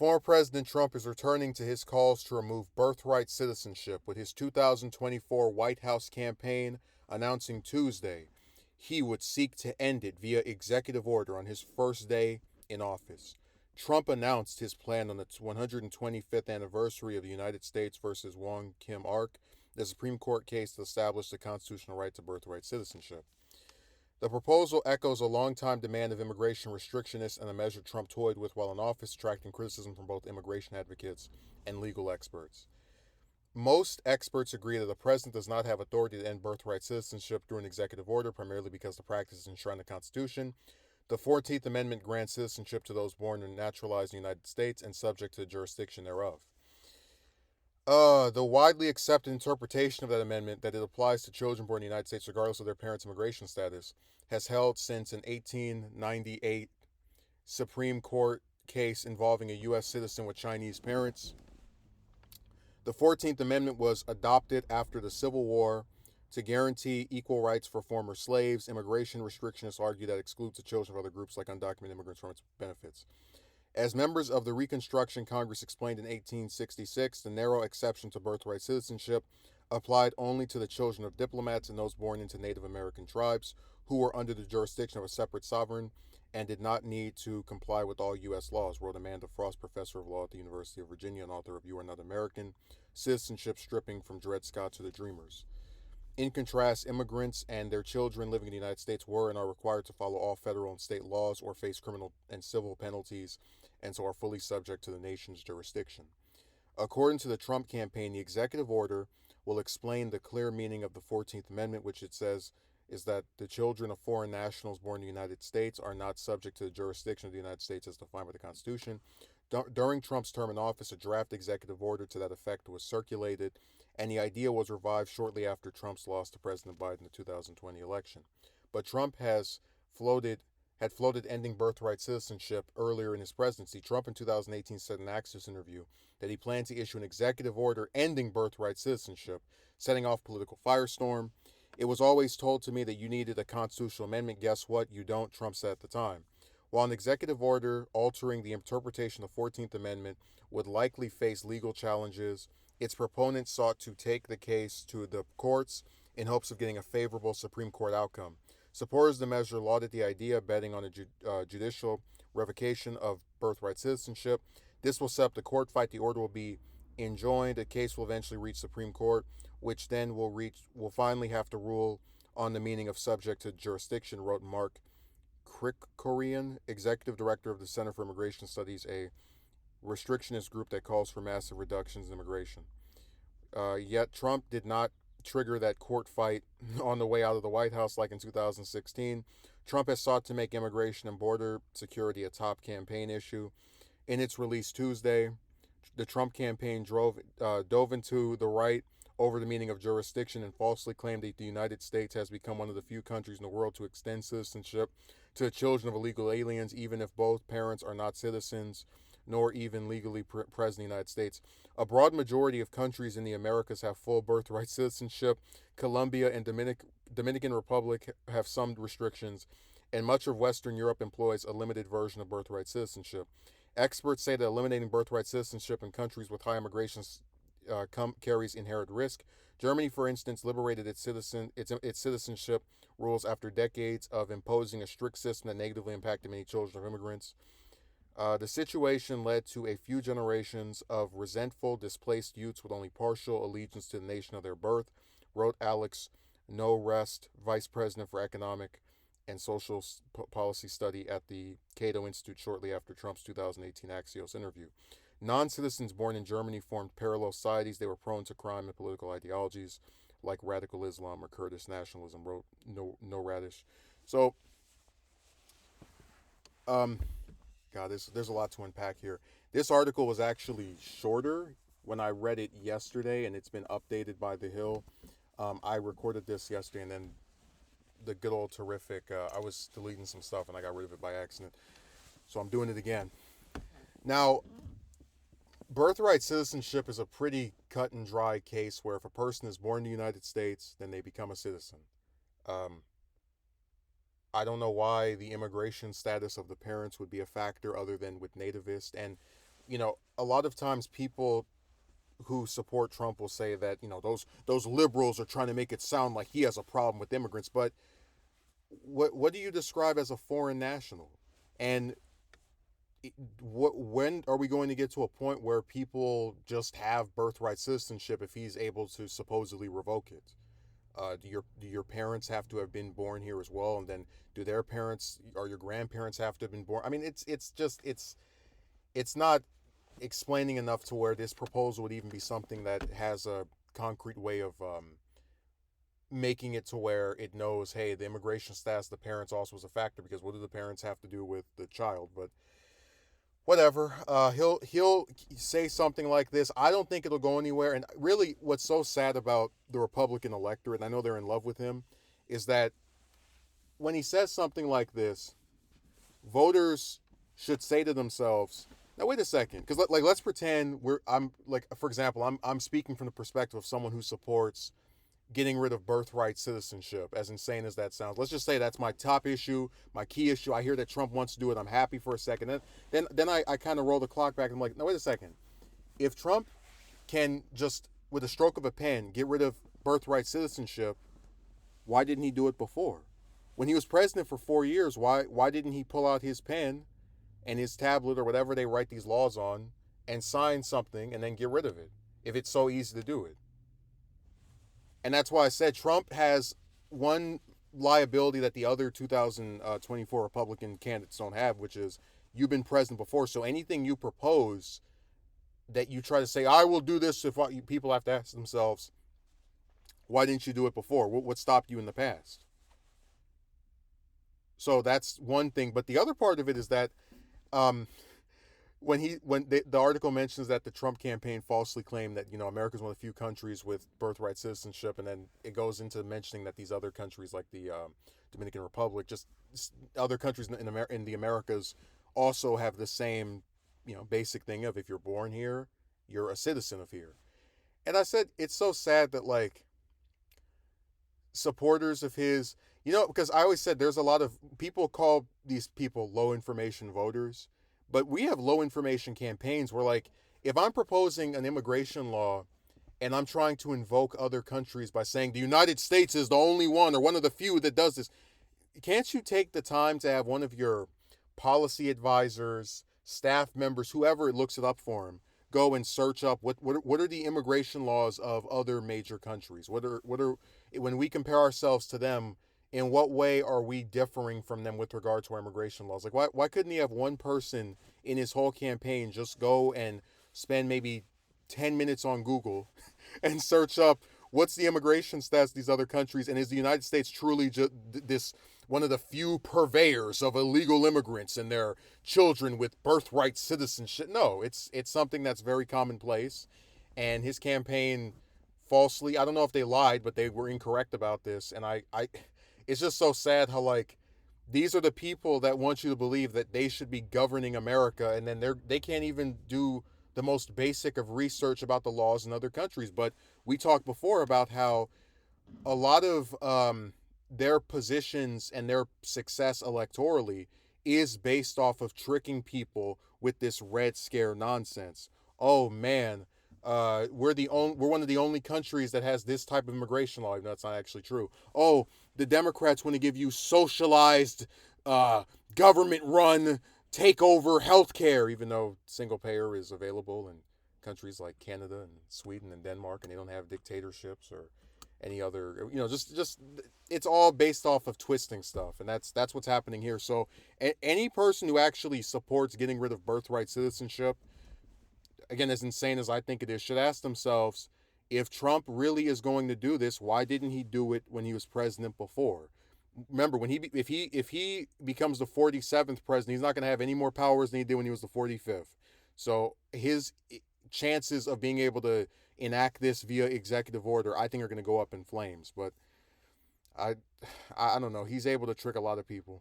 Former President Trump is returning to his calls to remove birthright citizenship with his 2024 White House campaign announcing Tuesday he would seek to end it via executive order on his first day in office. Trump announced his plan on the 125th anniversary of the United States versus Wong Kim Ark, the Supreme Court case that established the constitutional right to birthright citizenship. The proposal echoes a long-time demand of immigration restrictionists and a measure Trump toyed with while in office, attracting criticism from both immigration advocates and legal experts. Most experts agree that the president does not have authority to end birthright citizenship through an executive order, primarily because the practice is enshrined in the Constitution. The 14th Amendment grants citizenship to those born and naturalized in the United States and subject to the jurisdiction thereof. The widely accepted interpretation of that amendment that it applies to children born in the United States regardless of their parents' immigration status has held since an 1898 Supreme Court case involving a U.S. citizen with Chinese parents. The 14th Amendment was adopted after the Civil War to guarantee equal rights for former slaves. Immigration restrictionists argue that excludes the children of other groups like undocumented immigrants from its benefits. As members of the Reconstruction Congress explained in 1866, the narrow exception to birthright citizenship applied only to the children of diplomats and those born into Native American tribes who were under the jurisdiction of a separate sovereign and did not need to comply with all U.S. laws, wrote Amanda Frost, professor of law at the University of Virginia and author of You Are Not American, Citizenship Stripping from Dred Scott to the Dreamers. In contrast, immigrants and their children living in the United States were and are required to follow all federal and state laws or face criminal and civil penalties, and so are fully subject to the nation's jurisdiction. According to the Trump campaign, the executive order will explain the clear meaning of the 14th Amendment, which it says is that the children of foreign nationals born in the United States are not subject to the jurisdiction of the United States as defined by the Constitution. During Trump's term in office, a draft executive order to that effect was circulated, and the idea was revived shortly after Trump's loss to President Biden in the 2020 election. But Trump had floated ending birthright citizenship earlier in his presidency. Trump in 2018 said in an Axios interview that he planned to issue an executive order ending birthright citizenship, setting off a political firestorm. It was always told to me that you needed a constitutional amendment. Guess what? You don't, Trump said at the time. While an executive order altering the interpretation of the 14th Amendment would likely face legal challenges, its proponents sought to take the case to the courts in hopes of getting a favorable Supreme Court outcome. Supporters of the measure lauded the idea, betting on a judicial revocation of birthright citizenship. This will set up the court fight. The order will be enjoined. The case will eventually reach Supreme Court, which then will finally have to rule on the meaning of subject to jurisdiction, wrote Mark Krikorian, executive director of the Center for Immigration Studies, a restrictionist group that calls for massive reductions in immigration. Yet Trump did not trigger that court fight on the way out of the White House like in 2016. Trump has sought to make immigration and border security a top campaign issue. In its release Tuesday, the Trump campaign dove into the right over the meaning of jurisdiction and falsely claimed that the United States has become one of the few countries in the world to extend citizenship to the children of illegal aliens, even if both parents are not citizens nor even legally present in the United States. A broad majority of countries in the Americas have full birthright citizenship. Colombia and Dominican Republic have some restrictions, and much of Western Europe employs a limited version of birthright citizenship. Experts say that eliminating birthright citizenship in countries with high immigration carries inherent risk. Germany, for instance, liberated its citizenship rules after decades of imposing a strict system that negatively impacted many children of immigrants. The situation led to a few generations of resentful, displaced youths with only partial allegiance to the nation of their birth, wrote Alex No Rest, vice president for economic and social policy study at the Cato Institute shortly after Trump's 2018 Axios interview. Non-citizens born in Germany formed parallel societies. They were prone to crime and political ideologies like radical Islam or Kurdish nationalism, wrote No Radish. So, um, God, there's a lot to unpack here. This article was actually shorter when I read it yesterday, and it's been updated by The Hill. I recorded this yesterday, and then the good old terrific. I was deleting some stuff, and I got rid of it by accident, so I'm doing it again. Now, birthright citizenship is a pretty cut and dry case where if a person is born in the United States, then they become a citizen. Um, I don't know why the immigration status of the parents would be a factor other than with nativist. And a lot of times people who support Trump will say that, those liberals are trying to make it sound like he has a problem with immigrants. But what do you describe as a foreign national? And when are we going to get to a point where people just have birthright citizenship if he's able to supposedly revoke it? Do your parents have to have been born here as well? And then do their parents or your grandparents have to have been born? I mean, it's not explaining enough to where this proposal would even be something that has a concrete way of making it to where it knows, hey, the immigration status of the parents also is a factor, because what do the parents have to do with the child? But whatever. He'll say something like this. I don't think it'll go anywhere. And really, what's so sad about the Republican electorate, and I know they're in love with him, is that when he says something like this, voters should say to themselves, "Now wait a second," because like let's pretend I'm like, for example, I'm speaking from the perspective of someone who supports getting rid of birthright citizenship, as insane as that sounds. Let's just say that's my top issue, my key issue. I hear that Trump wants to do it. I'm happy for a second. Then I kind of roll the clock back and I'm like, no, wait a second. If Trump can just, with a stroke of a pen, get rid of birthright citizenship, why didn't he do it before? When he was president for 4 years, why didn't he pull out his pen and his tablet or whatever they write these laws on and sign something and then get rid of it, if it's so easy to do it? And that's why I said Trump has one liability that the other 2024 Republican candidates don't have, which is you've been president before. So anything you propose that you try to say, I will do this, if people have to ask themselves, why didn't you do it before? What stopped you in the past? So that's one thing. But the other part of it is that um, when the article mentions that the Trump campaign falsely claimed that America is one of the few countries with birthright citizenship, and then it goes into mentioning that these other countries like the Dominican Republic, just other countries in the Americas, also have the same basic thing of, if you're born here, you're a citizen of here. And I said it's so sad that like supporters of his, because I always said there's a lot of people call these people low information voters, but we have low information campaigns where, like, if I'm proposing an immigration law and I'm trying to invoke other countries by saying the United States is the only one or one of the few that does this, can't you take the time to have one of your policy advisors, staff members, whoever looks it up for him, go and search up what are the immigration laws of other major countries? What are when we compare ourselves to them, in what way are we differing from them with regard to our immigration laws? Like, why couldn't he have one person in his whole campaign just go and spend maybe 10 minutes on Google and search up what's the immigration status of these other countries, and is the United States truly just this one of the few purveyors of illegal immigrants and their children with birthright citizenship? No, it's something that's very commonplace, and his campaign falsely, I don't know if they lied, but they were incorrect about this, and I it's just so sad how, like, these are the people that want you to believe that they should be governing America, and then they can't even do the most basic of research about the laws in other countries. But we talked before about how a lot of their positions and their success electorally is based off of tricking people with this Red Scare nonsense. Oh man, we're one of the only countries that has this type of immigration law. Even though that's not actually true. Oh, the Democrats want to give you socialized, government-run takeover health care, even though single payer is available in countries like Canada and Sweden and Denmark, and they don't have dictatorships or any other, just it's all based off of twisting stuff, and that's what's happening here. So any person who actually supports getting rid of birthright citizenship, again, as insane as I think it is, should ask themselves, if Trump really is going to do this, why didn't he do it when he was president before? Remember, if he becomes the 47th president, he's not going to have any more powers than he did when he was the 45th. So his chances of being able to enact this via executive order, I think, are going to go up in flames. But I don't know. He's able to trick a lot of people.